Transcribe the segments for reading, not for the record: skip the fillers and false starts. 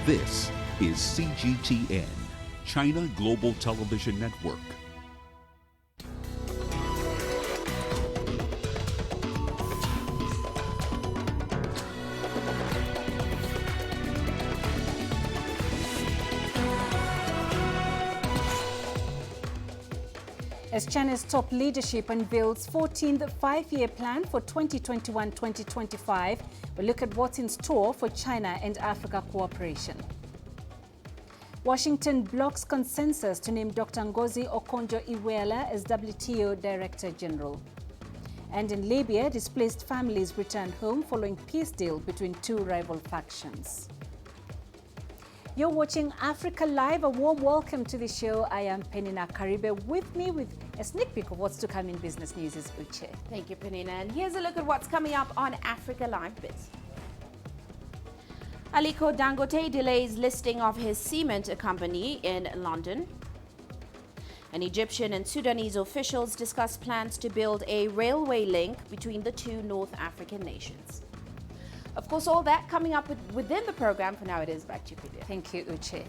This is CGTN, China Global Television Network. As China's top leadership unveils 14th five-year plan for 2021-2025, we'll look at what's in store for China and Africa cooperation. Washington blocks consensus to name Dr. Ngozi Okonjo-Iweala as WTO Director General. And in Libya, displaced families return home following peace deal between two rival factions. You're watching Africa Live. A warm welcome to the show. I am Peninah Karibe. With me with a sneak peek of what's to come in business news is Uche. Thank you, Peninah. And here's a look at what's coming up on Africa Live Biz. Aliko Dangote delays listing of his cement company in London. And Egyptian and Sudanese officials discuss plans to build a railway link between the two North African nations. Of course, all that coming up within the program. For now, it is back to you, Peter. Thank you, Uche.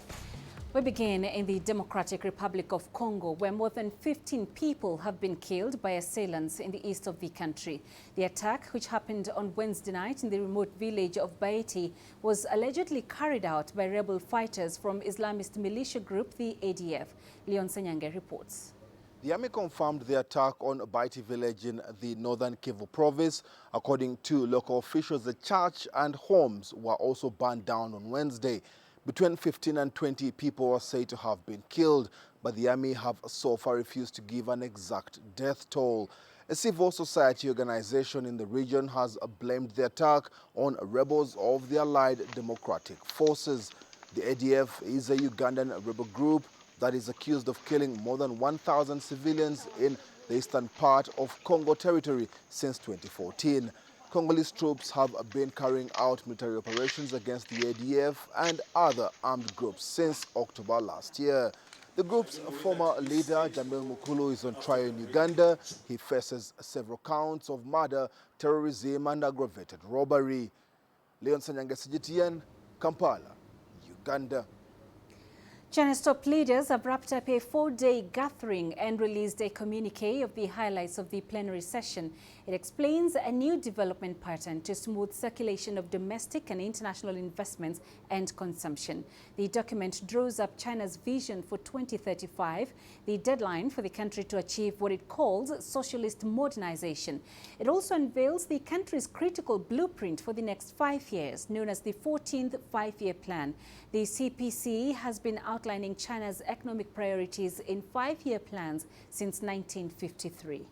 We begin in the Democratic Republic of Congo, where more than 15 people have been killed by assailants in the east of the country. The attack, which happened on Wednesday night in the remote village of Baeti, was allegedly carried out by rebel fighters from Islamist militia group, the ADF. Leon Sanyange reports. The army confirmed the attack on Baiti village in the northern Kivu province. According to local officials, the church and homes were also burned down on Wednesday. Between 15 and 20 people were said to have been killed, but the army have so far refused to give an exact death toll. A civil society organization in the region has blamed the attack on rebels of the Allied Democratic Forces. The ADF is a Ugandan rebel group that is accused of killing more than 1,000 civilians in the eastern part of Congo territory since 2014. Congolese troops have been carrying out military operations against the ADF and other armed groups since October last year. The group's former leader, Jamil Mukulu, is on trial in Uganda. He faces several counts of murder, terrorism, and aggravated robbery. Leon Sanyange, CGTN, Kampala, Uganda. China's top leaders have wrapped up a four-day gathering and released a communique of the highlights of the plenary session. It explains a new development pattern to smooth circulation of domestic and international investments and consumption. The document draws up China's vision for 2035, the deadline for the country to achieve what it calls socialist modernization. It also unveils the country's critical blueprint for the next 5 years, known as the 14th five-year plan. The CPC has been outlining China's economic priorities in five-year plans since 1953.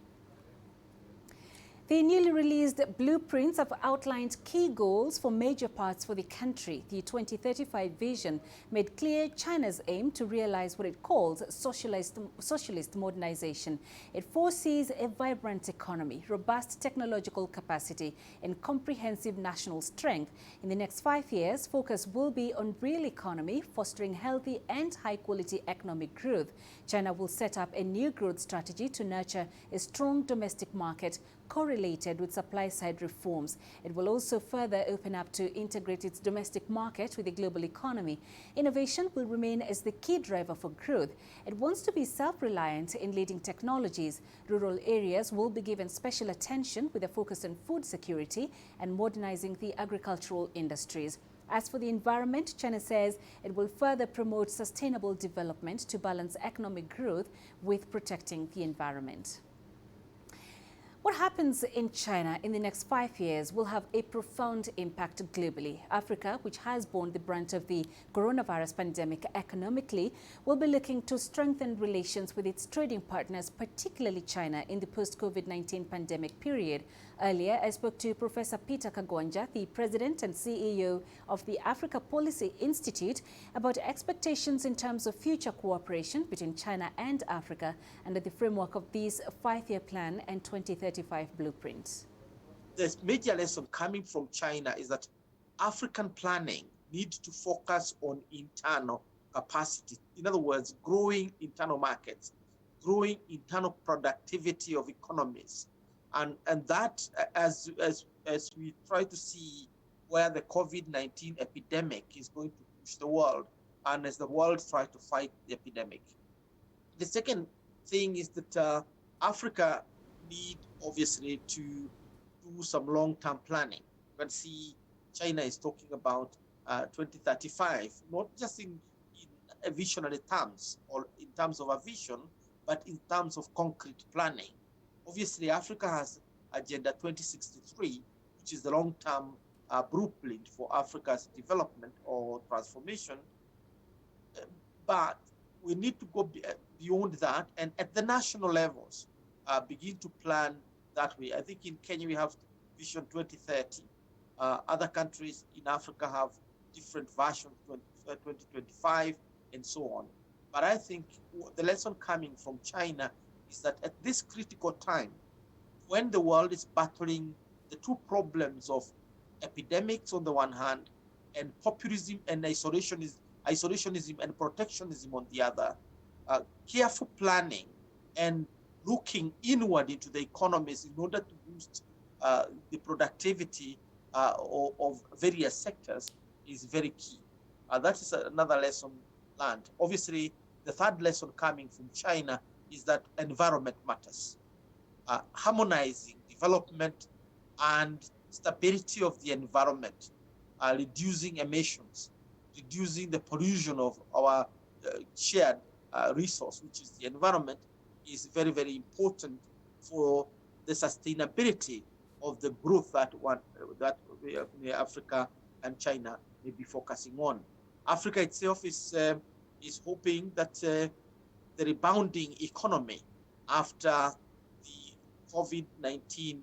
The newly released blueprints have outlined key goals for major parts for the country. The 2035 vision made clear China's aim to realize what it calls socialist modernization. It foresees a vibrant economy, robust technological capacity, and comprehensive national strength. In the next 5 years, focus will be on real economy, fostering healthy and high-quality economic growth. China will set up a new growth strategy to nurture a strong domestic market, correlated with supply-side reforms. It will also further open up to integrate its domestic market with the global economy. Innovation will remain as the key driver for growth. It wants to be self-reliant in leading technologies. Rural areas will be given special attention with a focus on food security and modernizing the agricultural industries. As for the environment, China says it will further promote sustainable development to balance economic growth with protecting the environment. What happens in China in the next 5 years will have a profound impact globally. Africa, which has borne the brunt of the coronavirus pandemic economically, will be looking to strengthen relations with its trading partners, particularly China, in the post-COVID-19 pandemic period. Earlier, I spoke to Professor Peter Kagwanja, the president and CEO of the Africa Policy Institute, about expectations in terms of future cooperation between China and Africa under the framework of this five-year plan and 2035 blueprints. The major lesson coming from China is that African planning needs to focus on internal capacity. In other words, growing internal markets, growing internal productivity of economies. And that, as we try to see where the COVID-19 epidemic is going to push the world, and as the world tries to fight the epidemic. The second thing is that Africa need obviously to do some long-term planning. You can see China is talking about 2035, not just in a visionary terms or in terms of a vision, but in terms of concrete planning. Obviously, Africa has Agenda 2063, which is the long-term blueprint for Africa's development or transformation. But we need to go beyond that, and at the national levels, begin to plan that way. I think in Kenya we have Vision 2030. Other countries in Africa have different versions, 2025, and so on. But I think the lesson coming from China is that at this critical time, when the world is battling the two problems of epidemics on the one hand, and populism and isolationism and protectionism on the other, careful planning and looking inward into the economies in order to boost the productivity of various sectors is very key. That is another lesson learned. Obviously, the third lesson coming from China is that environment matters. Harmonizing development and stability of the environment, reducing emissions, reducing the pollution of our shared resource, which is the environment, is very, very important for the sustainability of the growth that Africa and China may be focusing on. Africa itself is hoping that the rebounding economy after the COVID-19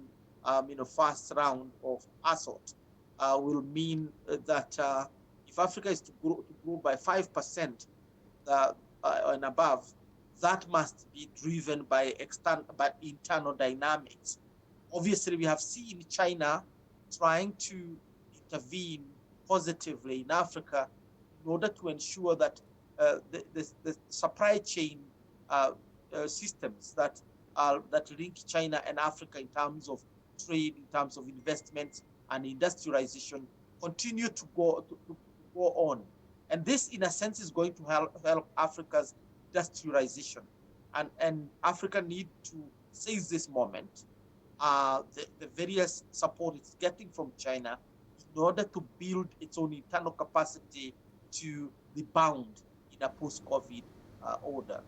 first round of assault will mean that if Africa is to grow by 5% and above, that must be driven by internal dynamics. Obviously, we have seen China trying to intervene positively in Africa in order to ensure that the supply chain systems that link China and Africa in terms of trade, in terms of investments and industrialization, continue to go on. And this, in a sense, is going to help Africa's industrialization. And Africa need to seize this moment, the various support it's getting from China in order to build its own internal capacity to rebound in a post-COVID order.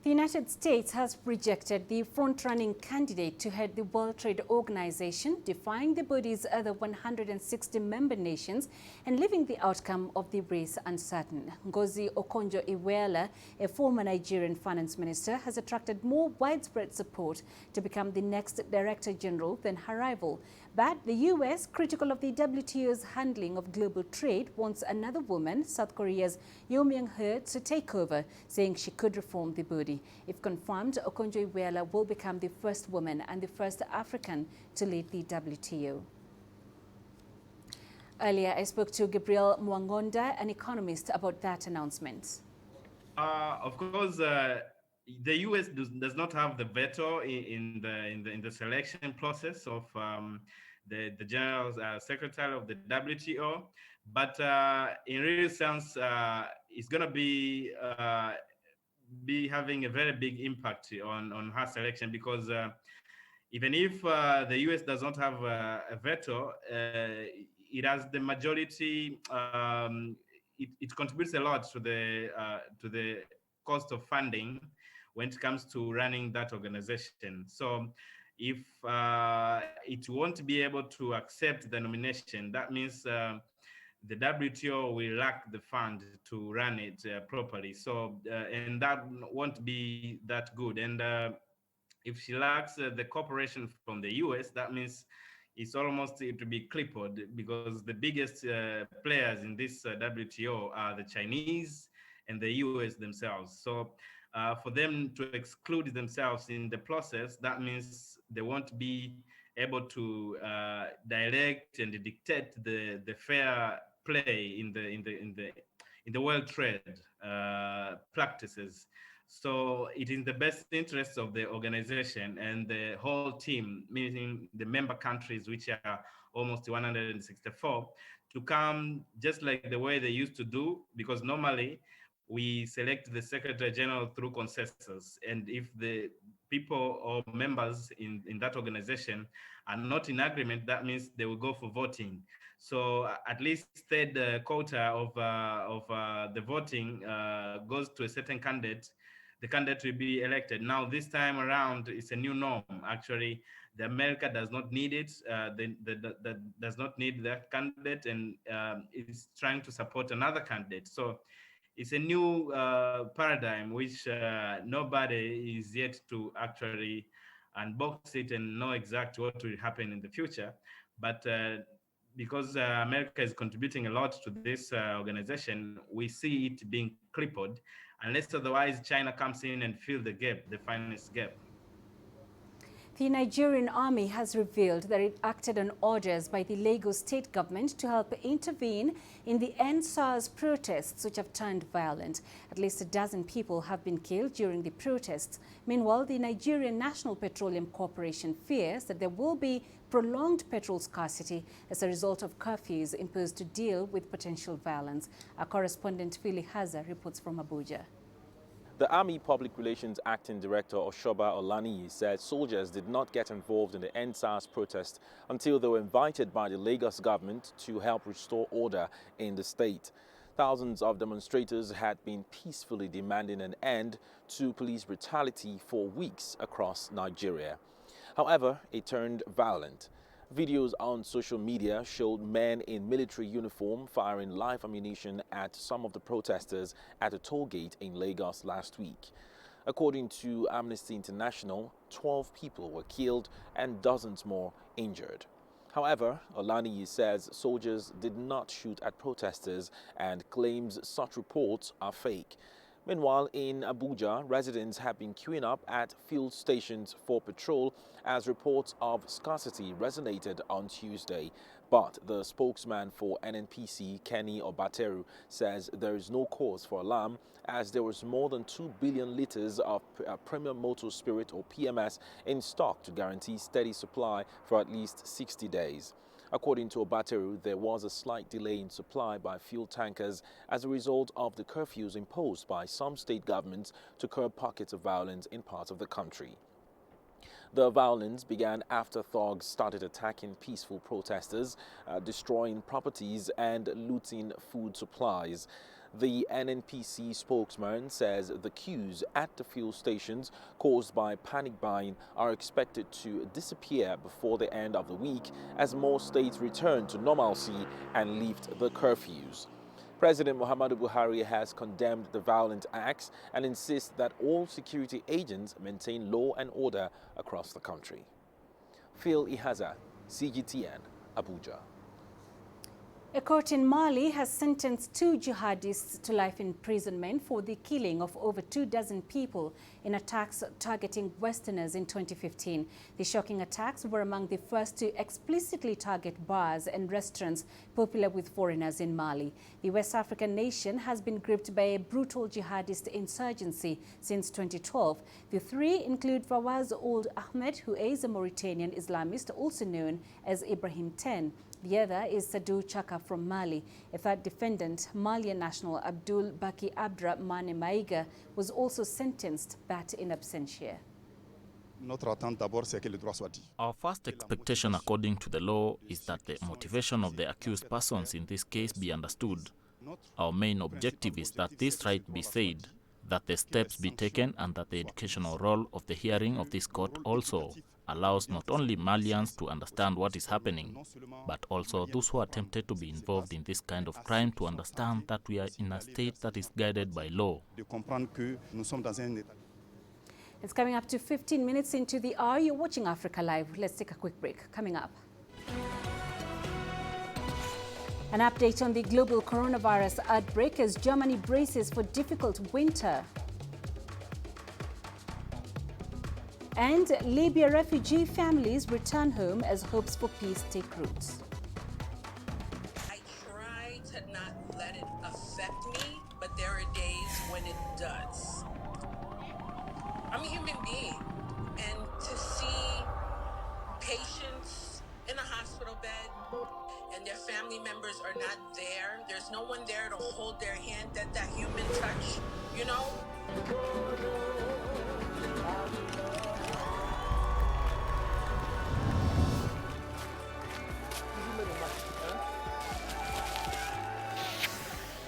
The United States has rejected the front-running candidate to head the World Trade Organization, defying the body's other 160 member nations and leaving the outcome of the race uncertain. Ngozi Okonjo-Iweala, a former Nigerian finance minister, has attracted more widespread support to become the next Director General than her rival. But the U.S., critical of the WTO's handling of global trade, wants another woman, South Korea's Yo Myung-her, to take over, saying she could reform the body. If confirmed, Okonjo-Iweala will become the first woman and the first African to lead the WTO. Earlier, I spoke to Gabriel Mwangonda, an economist, about that announcement. Of course, the U.S. does not have the veto in the selection process of the General Secretary of the WTO, but in real sense, it's going to be having a very big impact on her selection, because even if the U.S. does not have a veto, it has the majority. It contributes a lot to the cost of funding when it comes to running that organization. So if it won't be able to accept the nomination, that means the WTO will lack the fund to run it properly. So, and that won't be that good. And if she lacks the cooperation from the US, that means it will be crippled, because the biggest players in this WTO are the Chinese and the US themselves. So for them to exclude themselves in the process, that means they won't be able to direct and dictate the fair play in the world trade practices. So it is in the best interest of the organization and the whole team, meaning the member countries, which are almost 164, to come just like the way they used to do, because normally we select the Secretary General through consensus. And if the people or members in that organization are not in agreement, that means they will go for voting. So at least third quota of the voting goes to a certain candidate. The candidate will be elected. Now, this time around, it's a new norm. Actually, the America does not need it. Does not need that candidate, and is trying to support another candidate. So it's a new paradigm which nobody is yet to actually unbox it and know exactly what will happen in the future. But because America is contributing a lot to this organization, we see it being crippled, unless otherwise China comes in and fill the gap, the finest gap. The Nigerian army has revealed that it acted on orders by the Lagos state government to help intervene in the End SARS protests, which have turned violent. At least a dozen people have been killed during the protests. Meanwhile, the Nigerian National Petroleum Corporation fears that there will be prolonged petrol scarcity as a result of curfews imposed to deal with potential violence. Our correspondent Philly Haza reports from Abuja. The Army Public Relations Acting Director Oshoba Olaniyi said soldiers did not get involved in the End SARS protest until they were invited by the Lagos government to help restore order in the state. Thousands of demonstrators had been peacefully demanding an end to police brutality for weeks across Nigeria. However, it turned violent. Videos on social media showed men in military uniform firing live ammunition at some of the protesters at a toll gate in Lagos last week. According to Amnesty International, 12 people were killed and dozens more injured. However, Olaniyi says soldiers did not shoot at protesters and claims such reports are fake. Meanwhile, in Abuja, residents have been queuing up at fuel stations for petrol as reports of scarcity resonated on Tuesday. But the spokesman for NNPC, Kenny Obateru, says there is no cause for alarm as there was more than 2 billion litres of premium motor spirit or PMS in stock to guarantee steady supply for at least 60 days. According to Obateru, there was a slight delay in supply by fuel tankers as a result of the curfews imposed by some state governments to curb pockets of violence in parts of the country. The violence began after thugs started attacking peaceful protesters, destroying properties and looting food supplies. The NNPC spokesman says the queues at the fuel stations caused by panic buying are expected to disappear before the end of the week as more states return to normalcy and lift the curfews. President Muhammadu Buhari has condemned the violent acts and insists that all security agents maintain law and order across the country. Phil Ihaza, CGTN, Abuja. A court in Mali has sentenced 2 jihadists to life imprisonment for the killing of over 24 people in attacks targeting Westerners in 2015. The shocking attacks were among the first to explicitly target bars and restaurants popular with foreigners in Mali. The West African nation has been gripped by a brutal jihadist insurgency since 2012. The 3 include Fawaz Ould Ahmed, who is a Mauritanian Islamist, also known as Ibrahim 10. The other is Sadou Chaka from Mali. A third defendant, Malian national Abdul Baki Abdra Mane Maiga, was also sentenced but in absentia. Our first expectation according to the law is that the motivation of the accused persons in this case be understood. Our main objective is that this right be said, that the steps be taken, and that the educational role of the hearing of this court also allows not only Malians to understand what is happening, but also those who are tempted to be involved in this kind of crime to understand that we are in a state that is guided by law. It's coming up to 15 minutes into the hour. You're watching Africa Live. Let's take a quick break. Coming up, an update on the global coronavirus outbreak as Germany braces for difficult winter. And Libya refugee families return home as hopes for peace take root. I try to not let it affect me, but there are days when it does. members are not there. There's no one there to hold their hand, that human touch, you know?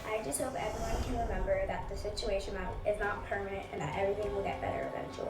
I just hope everyone can remember that the situation is not permanent and that everything will get better eventually.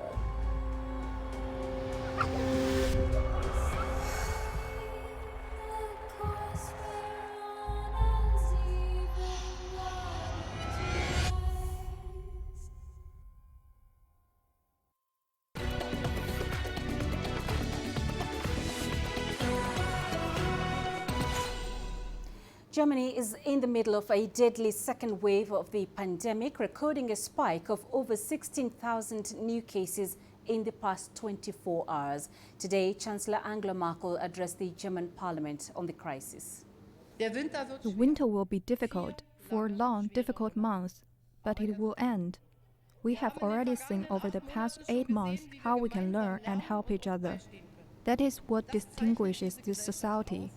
Germany is in the middle of a deadly second wave of the pandemic, recording a spike of over 16,000 new cases in the past 24 hours. Today, Chancellor Angela Merkel addressed the German parliament on the crisis. The winter will be difficult, 4 long, difficult months, but it will end. We have already seen over the past 8 months how we can learn and help each other. That is what distinguishes this society.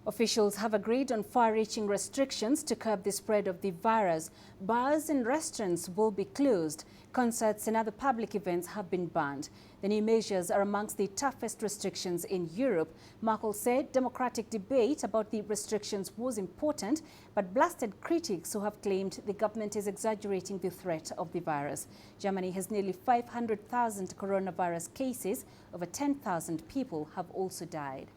Officials have agreed on far-reaching restrictions to curb the spread of the virus. Bars and restaurants will be closed. Concerts and other public events have been banned. The new measures are amongst the toughest restrictions in Europe. Merkel said democratic debate about the restrictions was important, but blasted critics who have claimed the government is exaggerating the threat of the virus. Germany has nearly 500,000 coronavirus cases. Over 10,000 people have also died.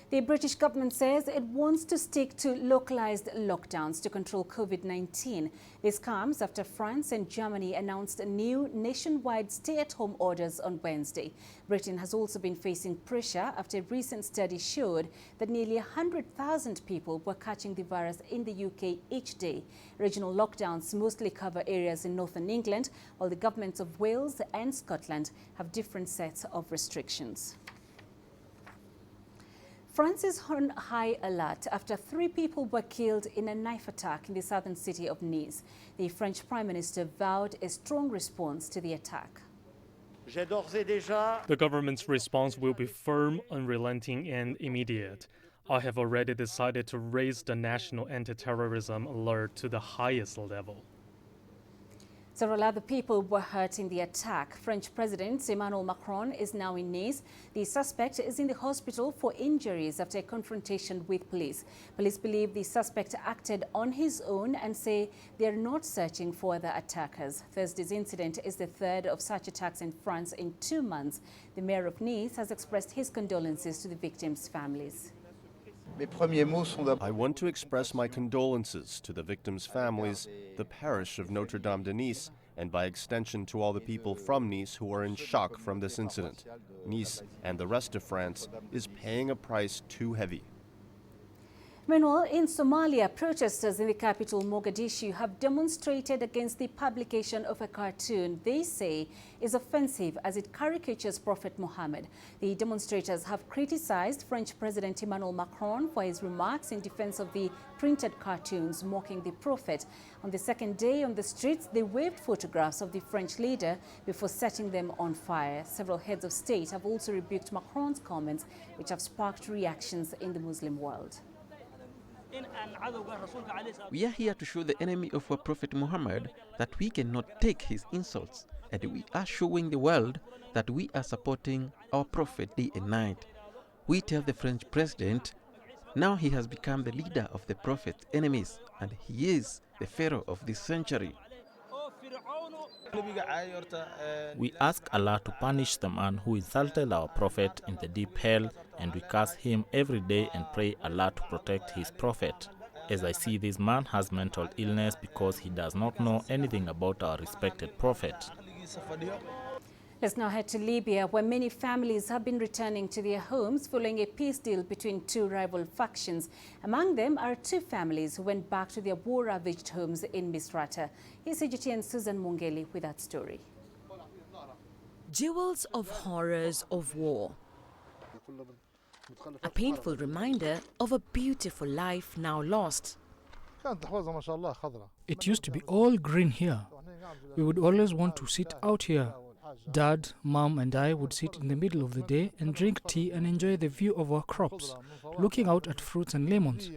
The British government says it wants to stick to localized lockdowns to control COVID-19. This comes after France and Germany announced new nationwide stay-at-home orders on Wednesday. Britain has also been facing pressure after a recent study showed that nearly 100,000 people were catching the virus in the UK each day. Regional lockdowns mostly cover areas in northern England, while the governments of Wales and Scotland have different sets of restrictions. France is on high alert after 3 people were killed in a knife attack in the southern city of Nice. The French Prime Minister vowed a strong response to the attack. The government's response will be firm, unrelenting and immediate. I have already decided to raise the national anti-terrorism alert to the highest level. Several other people were hurt in the attack. French President Emmanuel Macron is now in Nice. The suspect is in the hospital for injuries after a confrontation with police. Police believe the suspect acted on his own and say they are not searching for other attackers. Thursday's incident is the third of such attacks in France in 2 months. The mayor of Nice has expressed his condolences to the victims' families. I want to express my condolences to the victims' families, the parish of Notre-Dame-de-Nice, and by extension to all the people from Nice who are in shock from this incident. Nice and the rest of France is paying a price too heavy. Meanwhile, in Somalia, protesters in the capital Mogadishu have demonstrated against the publication of a cartoon they say is offensive as it caricatures Prophet Muhammad. The demonstrators have criticized French President Emmanuel Macron for his remarks in defense of the printed cartoons mocking the Prophet. On the second day on the streets, they waved photographs of the French leader before setting them on fire. Several heads of state have also rebuked Macron's comments, which have sparked reactions in the Muslim world. We are here to show the enemy of our Prophet Muhammad that we cannot take his insults, and we are showing the world that we are supporting our Prophet day and night. We tell the French president, now he has become the leader of the Prophet's enemies, and he is the Pharaoh of this century. We ask Allah to punish the man who insulted our Prophet in the deep hell, and we curse him every day and pray Allah to protect his Prophet. As I see, this man has mental illness because he does not know anything about our respected Prophet. Let's now head to Libya, where many families have been returning to their homes following a peace deal between 2 rival factions. Among them are 2 families who went back to their war-ravaged homes in Misrata. Here's CGTN Susan Mungeli with that story. Jewels of horrors of war. A painful reminder of a beautiful life now lost. It used to be all green here. We would always want to sit out here. Dad, Mom and I would sit in the middle of the day and drink tea and enjoy the view of our crops, looking out at fruits and lemons.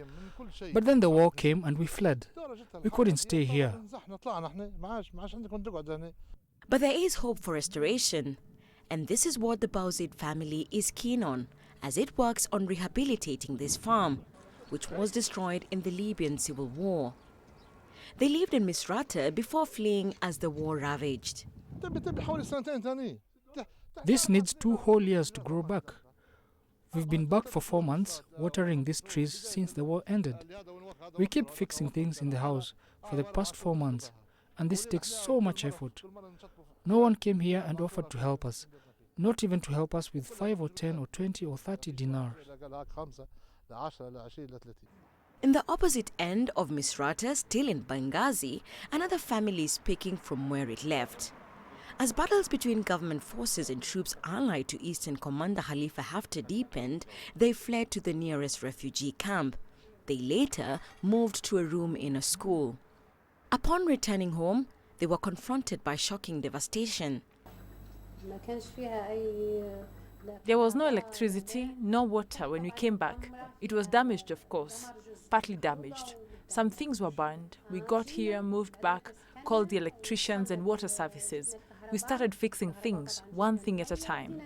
But then the war came and we fled. We couldn't stay here. But there is hope for restoration. And this is what the Bauzid family is keen on, as it works on rehabilitating this farm, which was destroyed in the Libyan civil war. They lived in Misrata before fleeing as the war ravaged. This needs 2 whole years to grow back. We've been back for 4 months, watering these trees since the war ended. We keep fixing things in the house for the past 4 months, and this takes so much effort. No one came here and offered to help us, not even to help us with 5 or 10 or 20 or 30 dinars. In the opposite end of Misrata, still in Benghazi, another family is picking from where it left. As battles between government forces and troops allied to Eastern Commander Khalifa Haftar deepened, they fled to the nearest refugee camp. They later moved to a room in a school. Upon returning home, they were confronted by shocking devastation. There was no electricity, no water when we came back. It was damaged, of course, partly damaged. Some things were burned. We got here, moved back, called the electricians and water services. We started fixing things, one thing at a time.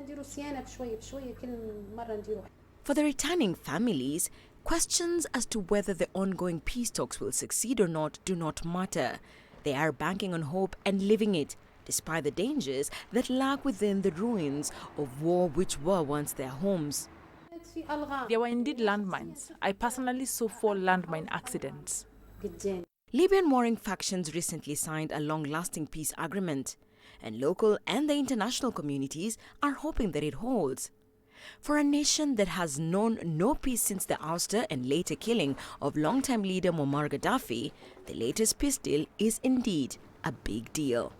For the returning families, questions as to whether the ongoing peace talks will succeed or not do not matter. They are banking on hope and living it, despite the dangers that lurk within the ruins of war which were once their homes. There were indeed landmines. I personally saw 4 landmine accidents. Libyan warring factions recently signed a long-lasting peace agreement, and local and the international communities are hoping that it holds. For a nation that has known no peace since the ouster and later killing of longtime leader Muammar Gaddafi, the latest peace deal is indeed a big deal.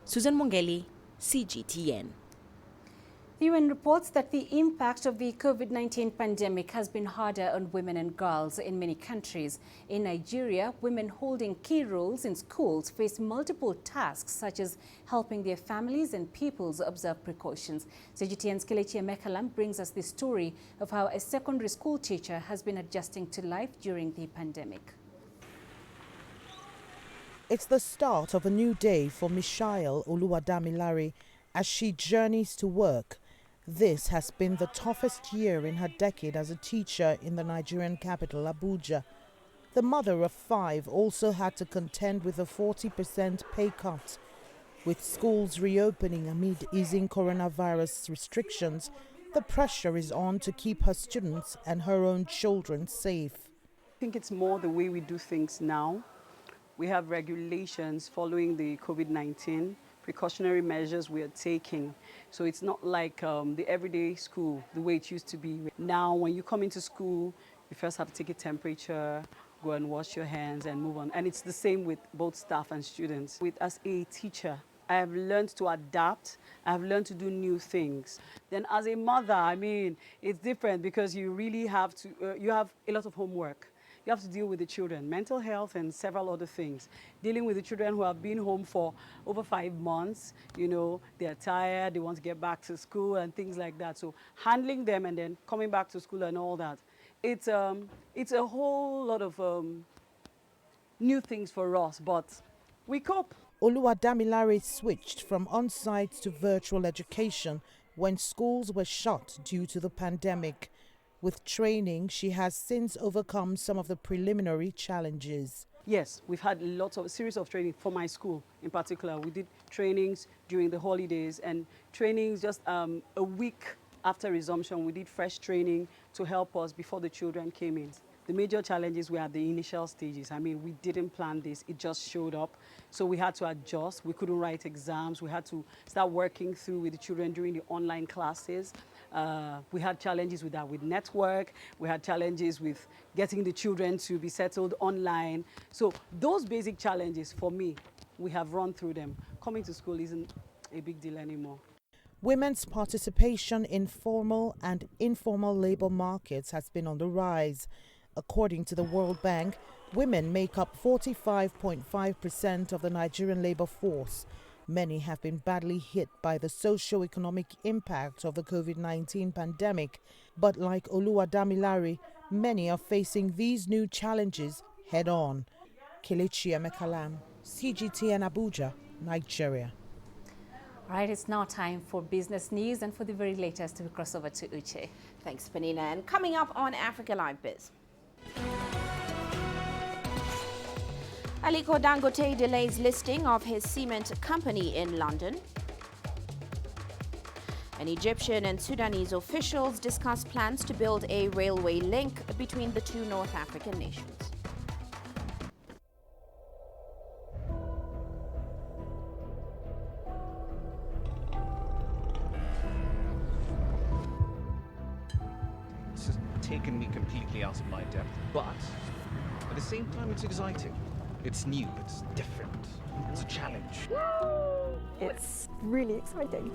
Susan Mongeli, CGTN. The UN reports that the impact of the COVID-19 pandemic has been harder on women and girls in many countries. In Nigeria, women holding key roles in schools face multiple tasks, such as helping their families and pupils observe precautions. CGTN's Kelechi Emekalam brings us the story of how a secondary school teacher has been adjusting to life during the pandemic. It's the start of a new day for Michael Oluwadamilare as she journeys to work. This has been the toughest year in her decade as a teacher in the Nigerian capital, Abuja. The mother of 5 also had to contend with a 40% pay cut. With schools reopening amid easing coronavirus restrictions, the pressure is on to keep her students and her own children safe. I think it's more the way we do things now. We have regulations following the COVID-19 precautionary measures we are taking. So it's not like the everyday school, the way it used to be. Now, when you come into school, you first have to take a temperature, go and wash your hands and move on. And it's the same with both staff and students. As a teacher, I have learned to adapt. I have learned to do new things. Then as a mother, I mean, it's different because you really have to, you have a lot of homework. You have to deal with the children, mental health and several other things. Dealing with the children who have been home for over 5 months, you know, they're tired, they want to get back to school and things like that. So handling them and then coming back to school and all that, it's a whole lot of new things for us, but we cope. Oluwadamilare switched from on-site to virtual education when schools were shut due to the pandemic. With training, she has since overcome some of the preliminary challenges. Yes, we've had a series of training for my school in particular. We did trainings during the holidays and trainings just a week after resumption. We did fresh training to help us before the children came in. The major challenges were at the initial stages. I mean, we didn't plan this, it just showed up. So we had to adjust. We couldn't write exams. We had to start working through with the children during the online classes. We had challenges with that, with network. We had challenges with getting the children to be settled online. So those basic challenges, for me, we have run through them. Coming to school isn't a big deal anymore. Women's participation in formal and informal labor markets has been on the rise. According to the World Bank, women make up 45.5% of the Nigerian labor force. Many have been badly hit by the socio-economic impact of the COVID-19 pandemic, but like Oluwadamilare, many are facing these new challenges head-on. Kelechi Emekalam, CGTN Abuja, Nigeria. All right, it's now time for business news, and for the very latest, we cross over to Uche. Thanks, Peninah. And coming up on Africa Live Biz. Aliko Dangote delays listing of his cement company in London. And Egyptian and Sudanese officials discuss plans to build a railway link between the two North African nations. This has taken me completely out of my depth, but at the same time it's exciting. It's new, it's different, it's a challenge. It's really exciting.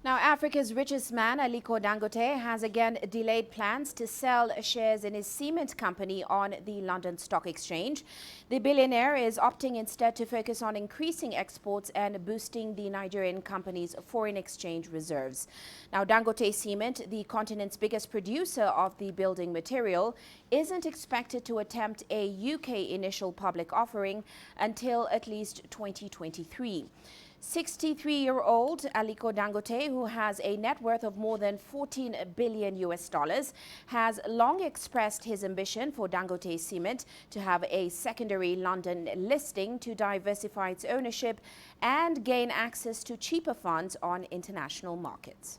Now, Africa's richest man, Aliko Dangote, has again delayed plans to sell shares in his cement company on the London Stock Exchange. The billionaire is opting instead to focus on increasing exports and boosting the Nigerian company's foreign exchange reserves. Now, Dangote Cement, the continent's biggest producer of the building material, isn't expected to attempt a UK initial public offering until at least 2023. 63-year-old Aliko Dangote, who has a net worth of more than $14 billion, has long expressed his ambition for Dangote Cement to have a secondary London listing to diversify its ownership and gain access to cheaper funds on international markets.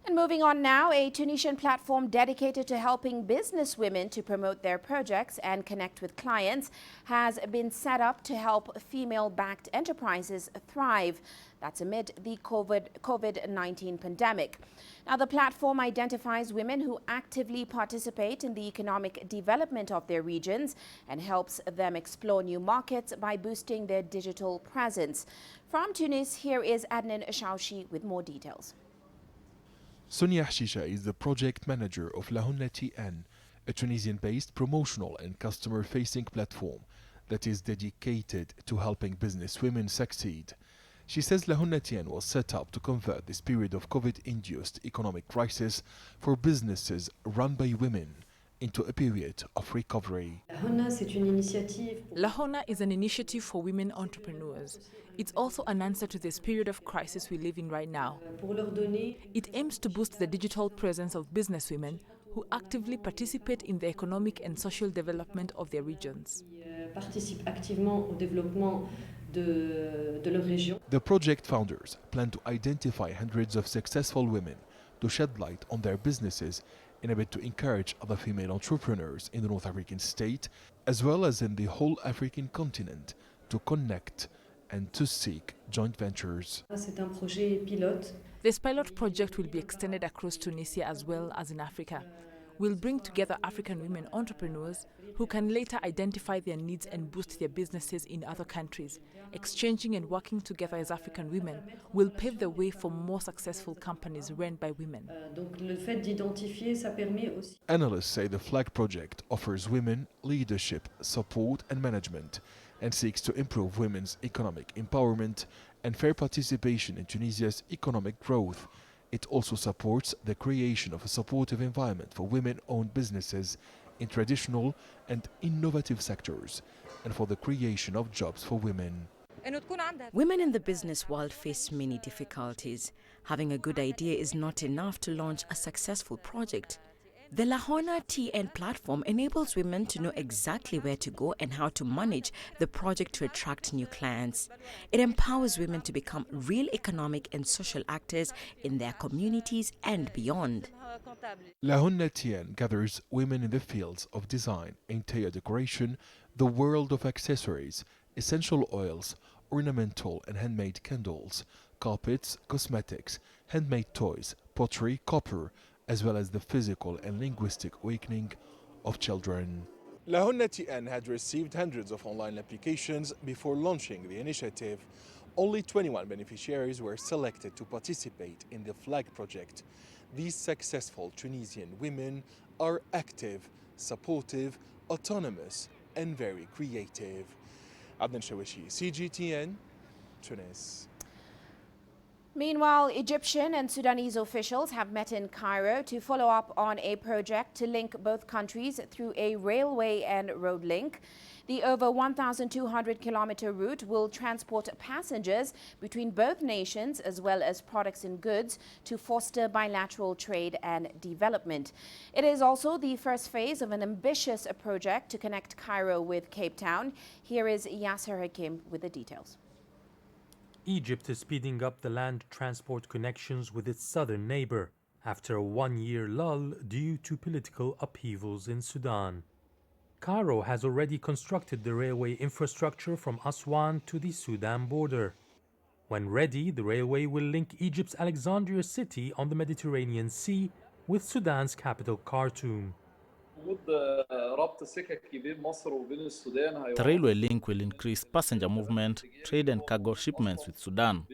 And moving on now, a Tunisian platform dedicated to helping businesswomen to promote their projects and connect with clients has been set up to help female-backed enterprises thrive. That's amid the COVID-19 pandemic. Now, the platform identifies women who actively participate in the economic development of their regions and helps them explore new markets by boosting their digital presence. From Tunis, here is Adnan Ashaushi with more details. Sonia Hashisha is the project manager of Lahunna TN, a Tunisian-based promotional and customer-facing platform that is dedicated to helping businesswomen succeed. She says Lahunna TN was set up to convert this period of COVID-induced economic crisis for businesses run by women into a period of recovery. Lahunna is an initiative for women entrepreneurs. It's also an answer to this period of crisis we live in right now. It aims to boost the digital presence of businesswomen who actively participate in the economic and social development of their regions. The project founders plan to identify hundreds of successful women to shed light on their businesses in a bid to encourage other female entrepreneurs in the North African state, as well as in the whole African continent, to connect and to seek joint ventures. This pilot project will be extended across Tunisia as well as in Africa. We'll bring together African women entrepreneurs who can later identify their needs and boost their businesses in other countries. Exchanging and working together as African women will pave the way for more successful companies run by women. Analysts say the FLAG project offers women leadership, support and management and seeks to improve women's economic empowerment and fair participation in Tunisia's economic growth. It also supports the creation of a supportive environment for women-owned businesses in traditional and innovative sectors and for the creation of jobs for women. Women in the business world face many difficulties. Having a good idea is not enough to launch a successful project. The Lahona TN platform enables women to know exactly where to go and how to manage the project to attract new clients. It empowers women to become real economic and social actors in their communities and beyond. Lahona TN gathers women in the fields of design, interior decoration, the world of accessories, essential oils, ornamental and handmade candles, carpets, cosmetics, handmade toys, pottery, copper, as well as the physical and linguistic awakening of children. Lahona TN had received hundreds of online applications before launching the initiative. Only 21 beneficiaries were selected to participate in the FLAG project. These successful Tunisian women are active, supportive, autonomous, and very creative. Adnan Shawishi, CGTN, Tunis. Meanwhile, Egyptian and Sudanese officials have met in Cairo to follow up on a project to link both countries through a railway and road link. The over 1,200-kilometer route will transport passengers between both nations as well as products and goods to foster bilateral trade and development. It is also the first phase of an ambitious project to connect Cairo with Cape Town. Here is Yasser Hakim with the details. Egypt is speeding up the land transport connections with its southern neighbor after a one-year lull due to political upheavals in Sudan. Cairo has already constructed the railway infrastructure from Aswan to the Sudan border. When ready, the railway will link Egypt's Alexandria city on the Mediterranean Sea with Sudan's capital Khartoum. The railway link will increase passenger movement, trade and cargo shipments with Sudan.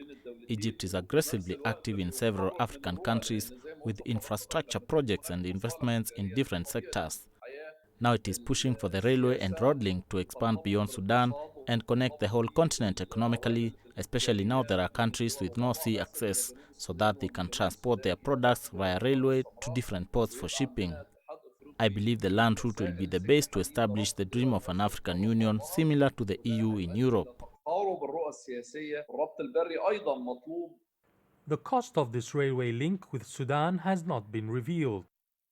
Egypt is aggressively active in several African countries with infrastructure projects and investments in different sectors. Now it is pushing for the railway and road link to expand beyond Sudan and connect the whole continent economically, especially now there are countries with no sea access, so that they can transport their products via railway to different ports for shipping. I believe the land route will be the base to establish the dream of an African Union similar to the EU in Europe. The cost of this railway link with Sudan has not been revealed,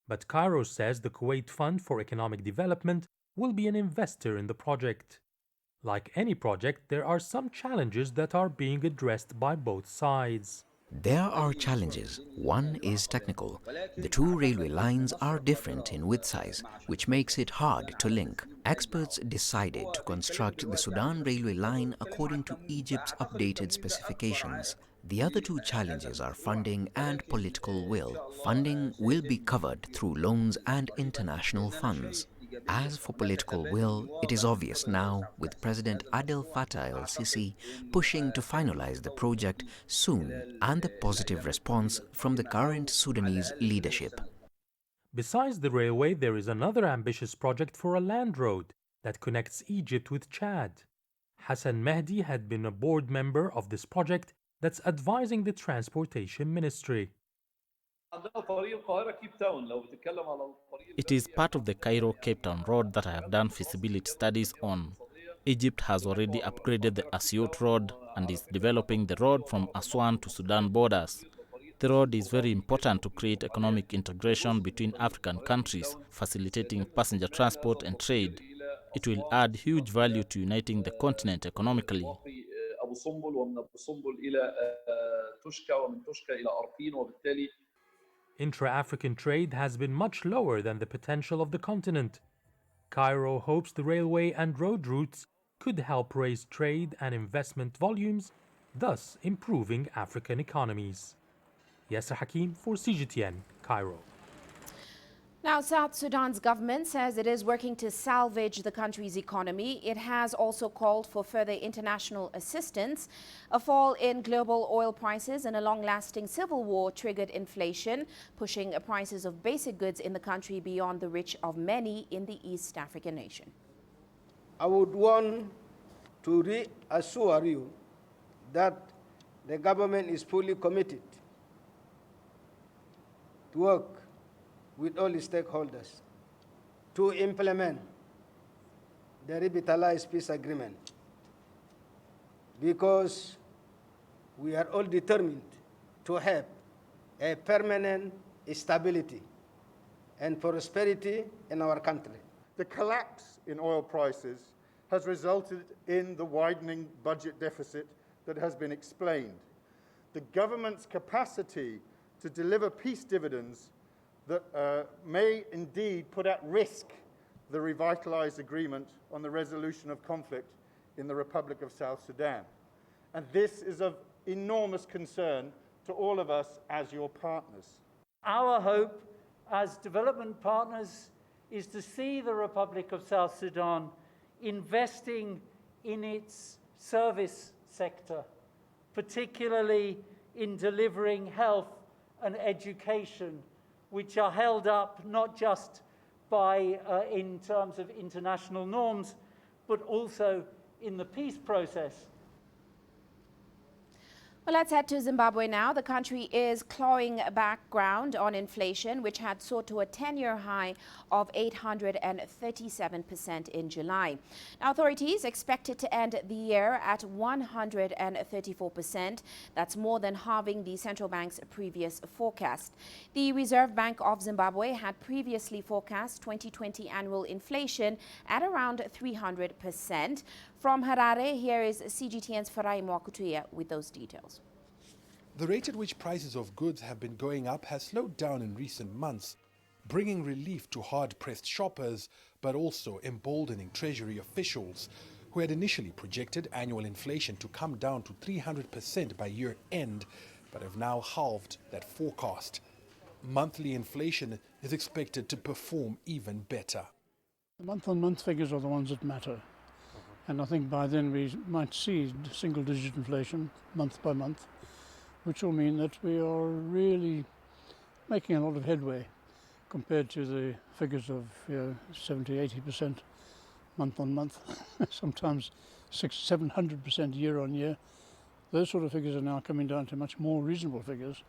but Cairo says the Kuwait Fund for Economic Development will be an investor in the project. Like any project, there are some challenges that are being addressed by both sides. There are challenges. One is technical. The two railway lines are different in width size, which makes it hard to link. Experts decided to construct the Sudan railway line according to Egypt's updated specifications. The other two challenges are funding and political will. Funding will be covered through loans and international funds. As for political will, it is obvious now, with President Abdel Fattah el-Sisi pushing to finalize the project soon and the positive response from the current Sudanese leadership. Besides the railway, there is another ambitious project for a land road that connects Egypt with Chad. Hassan Mehdi had been a board member of this project that's advising the Transportation Ministry. It is part of the Cairo-Cape Town road that I have done feasibility studies on. Egypt has already upgraded the Asyut road and is developing the road from Aswan to Sudan borders. The road is very important to create economic integration between African countries, facilitating passenger transport and trade. It will add huge value to uniting the continent economically. Intra-African trade has been much lower than the potential of the continent. Cairo hopes the railway and road routes could help raise trade and investment volumes, thus improving African economies. Yasser Hakim for CGTN, Cairo. Now, South Sudan's government says it is working to salvage the country's economy. It has also called for further international assistance. A fall in global oil prices and a long-lasting civil war triggered inflation, pushing prices of basic goods in the country beyond the reach of many in the East African nation. I would want to reassure you that the government is fully committed to work with all the stakeholders to implement the revitalized peace agreement, because we are all determined to have a permanent stability and prosperity in our country. The collapse in oil prices has resulted in the widening budget deficit that has been explained. The government's capacity to deliver peace dividends that may indeed put at risk the revitalized agreement on the resolution of conflict in the Republic of South Sudan. And this is of enormous concern to all of us as your partners. Our hope as development partners is to see the Republic of South Sudan investing in its service sector, particularly in delivering health and education, which are held up not just by, in terms of international norms, but also in the peace process. Well, let's head to Zimbabwe now. The country is clawing back ground on inflation, which had soared to a 10-year high of 837% in July. Now, authorities expect it to end the year at 134%. That's more than halving the central bank's previous forecast. The Reserve Bank of Zimbabwe had previously forecast 2020 annual inflation at around 300%. From Harare, here is CGTN's Farai Mwakutuya with those details. The rate at which prices of goods have been going up has slowed down in recent months, bringing relief to hard-pressed shoppers, but also emboldening Treasury officials, who had initially projected annual inflation to come down to 300% by year-end, but have now halved that forecast. Monthly inflation is expected to perform even better. The month-on-month figures are the ones that matter. And I think by then we might see single-digit inflation month by month, which will mean that we are really making a lot of headway compared to the figures of 70–80% month on month, sometimes 600–700% year on year. Those sort of figures are now coming down to much more reasonable figures,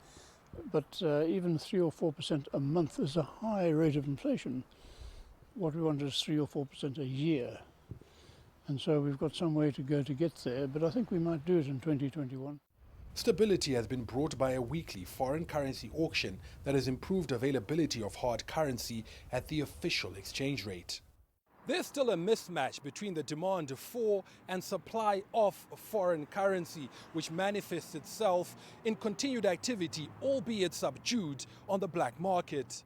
but even 3 or 4% a month is a high rate of inflation. What we want is 3 or 4% a year. And so we've got some way to go to get there, but I think we might do it in 2021. Stability has been brought by a weekly foreign currency auction that has improved availability of hard currency at the official exchange rate. There's still a mismatch between the demand for and supply of foreign currency, which manifests itself in continued activity, albeit subdued, on the black market.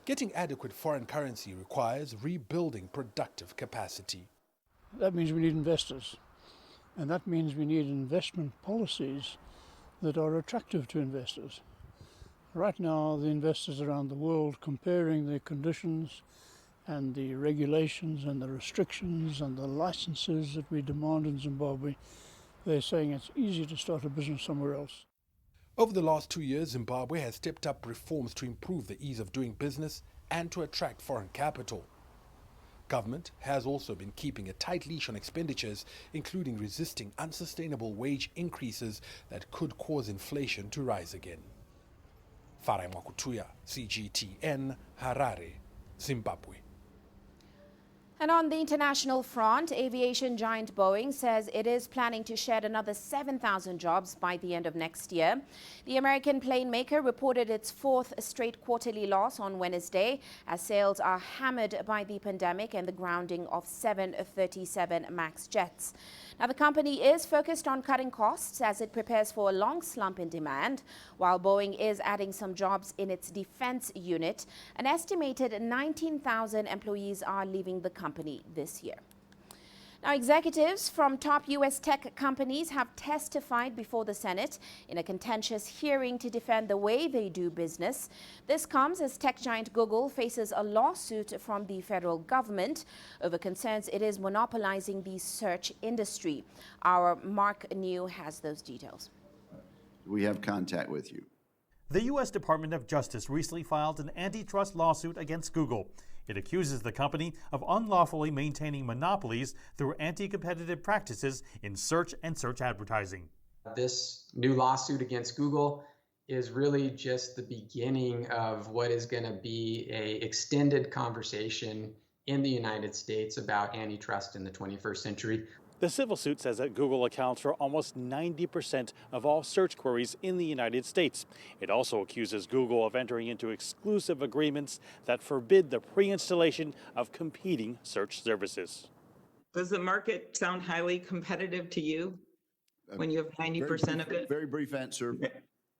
Getting adequate foreign currency requires rebuilding productive capacity. That means we need investors, and that means we need investment policies that are attractive to investors. Right now, the investors around the world comparing the conditions and the regulations and the restrictions and the licenses that we demand in Zimbabwe, they're saying it's easier to start a business somewhere else. Over the last 2 years, Zimbabwe has stepped up reforms to improve the ease of doing business and to attract foreign capital. Government has also been keeping a tight leash on expenditures, including resisting unsustainable wage increases that could cause inflation to rise again. Farai Mwakutuya, CGTN, Harare, Zimbabwe. And on the international front, aviation giant Boeing says it is planning to shed another 7,000 jobs by the end of next year. The American plane maker reported its fourth straight quarterly loss on Wednesday as sales are hammered by the pandemic and the grounding of 737 MAX jets. Now, the company is focused on cutting costs as it prepares for a long slump in demand, while Boeing is adding some jobs in its defense unit. An estimated 19,000 employees are leaving the company this year. Now, executives from top U.S. tech companies have testified before the Senate in a contentious hearing to defend the way they do business. This comes as tech giant Google faces a lawsuit from the federal government over concerns it is monopolizing the search industry. Our Mark New has those details. We have contact with you. The U.S. Department of Justice recently filed an antitrust lawsuit against Google. It accuses the company of unlawfully maintaining monopolies through anti-competitive practices in search and search advertising. This new lawsuit against Google is really just the beginning of what is going to be an extended conversation in the United States about antitrust in the 21st century. The civil suit says that Google accounts for almost 90% of all search queries in the United States. It also accuses Google of entering into exclusive agreements that forbid the pre-installation of competing search services. Does the market sound highly competitive to you when you have 90% of it? Very brief answer.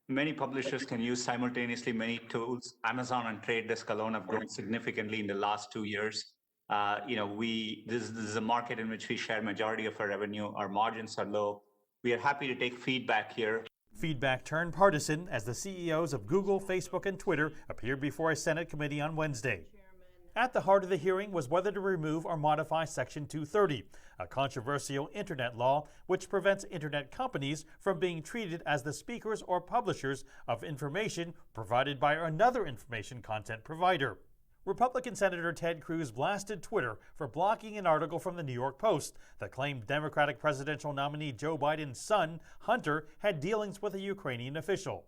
Many publishers can use simultaneously many tools. Amazon and Trade Desk alone have grown significantly in the last 2 years. This is a market in which we share majority of our revenue. Our margins are low. We are happy to take feedback here. Feedback turned partisan as the CEOs of Google, Facebook, and Twitter appeared before a Senate committee on Wednesday. At the heart of the hearing was whether to remove or modify Section 230, a controversial internet law which prevents internet companies from being treated as the speakers or publishers of information provided by another information content provider. Republican Senator Ted Cruz blasted Twitter for blocking an article from the New York Post that claimed Democratic presidential nominee Joe Biden's son, Hunter, had dealings with a Ukrainian official.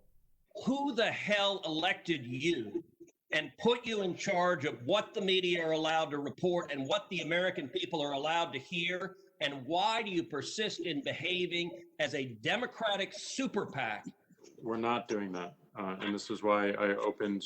Who the hell elected you and put you in charge of what the media are allowed to report and what the American people are allowed to hear? And why do you persist in behaving as a Democratic super PAC? We're not doing that. And this is why I opened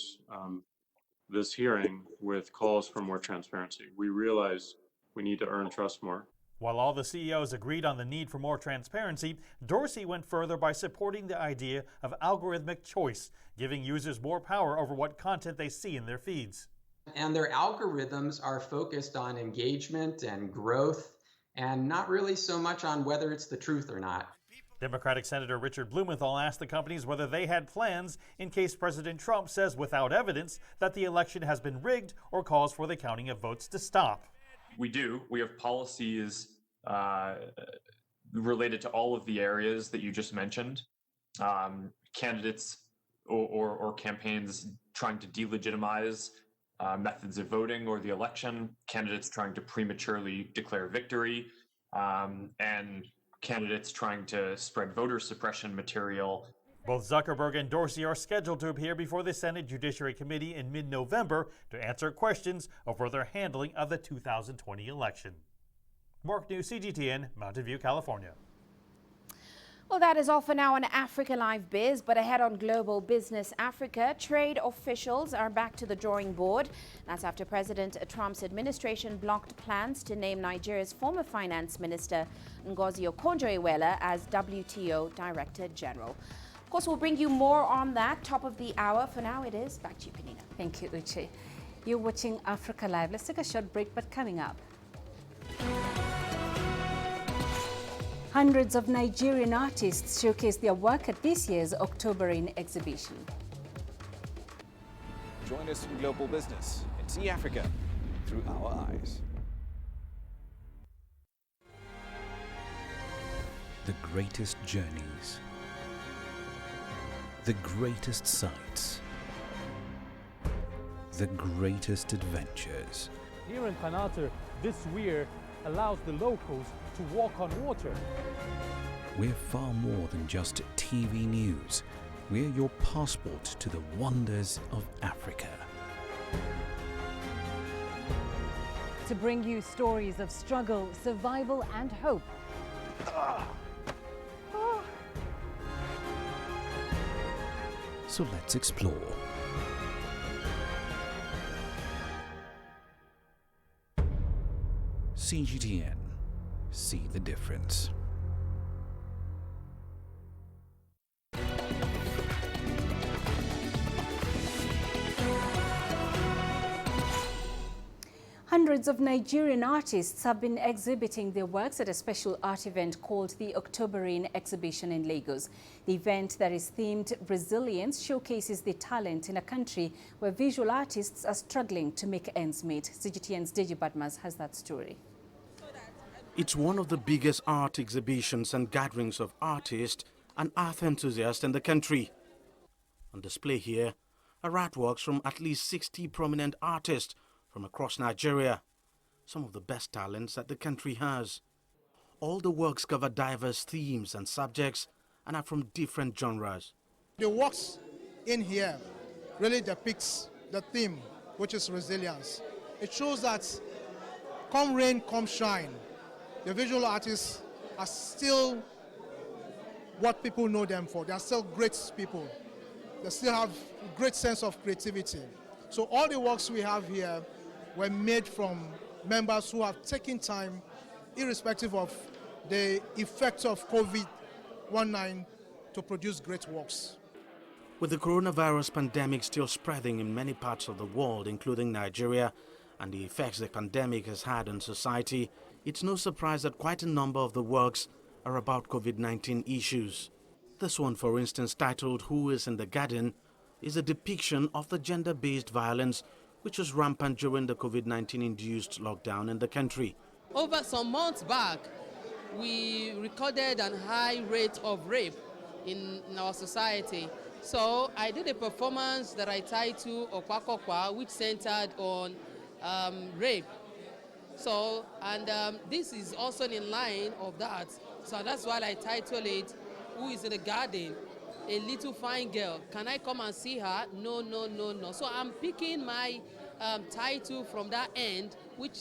this hearing with calls for more transparency. We realize we need to earn trust more. While all the CEOs agreed on the need for more transparency, Dorsey went further by supporting the idea of algorithmic choice, giving users more power over what content they see in their feeds. And their algorithms are focused on engagement and growth, and not really so much on whether it's the truth or not. Democratic Senator Richard Blumenthal asked the companies whether they had plans in case President Trump says without evidence that the election has been rigged or calls for the counting of votes to stop. We do. We have policies related to all of the areas that you just mentioned. Candidates or campaigns trying to delegitimize methods of voting or the election, candidates trying to prematurely declare victory, and candidates trying to spread voter suppression material. Both Zuckerberg and Dorsey are scheduled to appear before the Senate Judiciary Committee in mid-November to answer questions over their handling of the 2020 election. Mark New, CGTN, Mountain View, California. Well, that is all for now on Africa Live Biz, but ahead on Global Business Africa, trade officials are back to the drawing board. That's after President Trump's administration blocked plans to name Nigeria's former finance minister, Ngozi Okonjo-Iweala, as WTO Director General. Of course, we'll bring you more on that top of the hour. For now, it is back to you, Peninah. Thank you, Uche. You're watching Africa Live. Let's take a short break, but coming up. Hundreds of Nigerian artists showcase their work at this year's Octoberine exhibition. Join us in Global Business and see Africa through our eyes. The greatest journeys, the greatest sights, the greatest adventures. Here in Panata, this weir allows the locals to walk on water. We're far more than just TV news. We're your passport to the wonders of Africa. To bring you stories of struggle, survival, and hope. So let's explore. CGTN. See the difference. Hundreds of Nigerian artists have been exhibiting their works at a special art event called the Octoberine Exhibition in Lagos. The event that is themed Resilience showcases the talent in a country where visual artists are struggling to make ends meet. CGTN's Deji Badmas has that story. It's one of the biggest art exhibitions and gatherings of artists and art enthusiasts in the country. On display here are artworks from at least 60 prominent artists from across Nigeria, some of the best talents that the country has. All the works cover diverse themes and subjects and are from different genres. The works in here really depicts the theme, which is resilience. It shows that come rain, come shine, the visual artists are still what people know them for. They are still great people. They still have a great sense of creativity. So all the works we have here were made from members who have taken time, irrespective of the effects of COVID-19, to produce great works. With the coronavirus pandemic still spreading in many parts of the world, including Nigeria, and the effects the pandemic has had on society, it's no surprise that quite a number of the works are about COVID-19 issues. This one, for instance, titled "Who is in the Garden?" is a depiction of the gender-based violence which was rampant during the COVID-19-induced lockdown in the country. Over some months back, we recorded a high rate of rape in our society. So I did a performance that I titled Okwakokwa, which centered on rape. So, this is also in line of that. So that's why I titled it, "Who is in the Garden? A little fine girl. Can I come and see her? No, no, no, no." So I'm picking my title from that end, which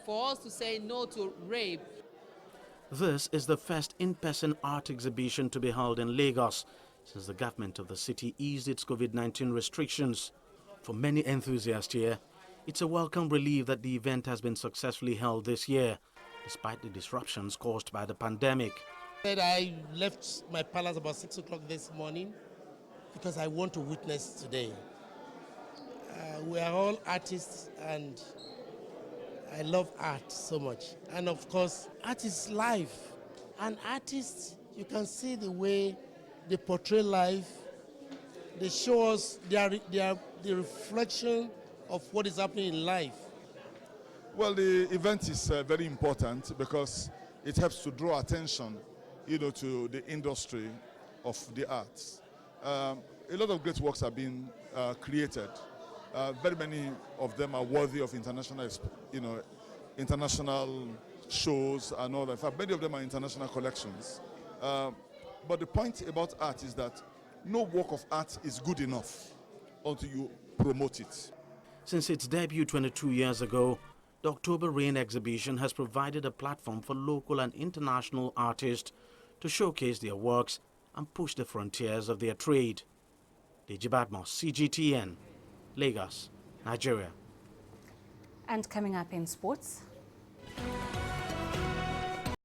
for us to say no to rape. This is the first in-person art exhibition to be held in Lagos since the government of the city eased its COVID-19 restrictions. For many enthusiasts here, it's a welcome relief that the event has been successfully held this year, despite the disruptions caused by the pandemic. I left my palace about 6 o'clock this morning because I want to witness today. We are all artists and I love art so much. And of course, art is life. And artists, you can see the way they portray life. They show us they are the reflection of what is happening in life. Well, the event is very important because it helps to draw attention, to the industry of the arts. A lot of great works have been created. Very many of them are worthy of international shows and all that. In fact, many of them are international collections. But the point about art is that no work of art is good enough until you promote it. Since its debut 22 years ago, the October Rain exhibition has provided a platform for local and international artists to showcase their works and push the frontiers of their trade. Deji Badmos, CGTN, Lagos, Nigeria. And coming up in sports,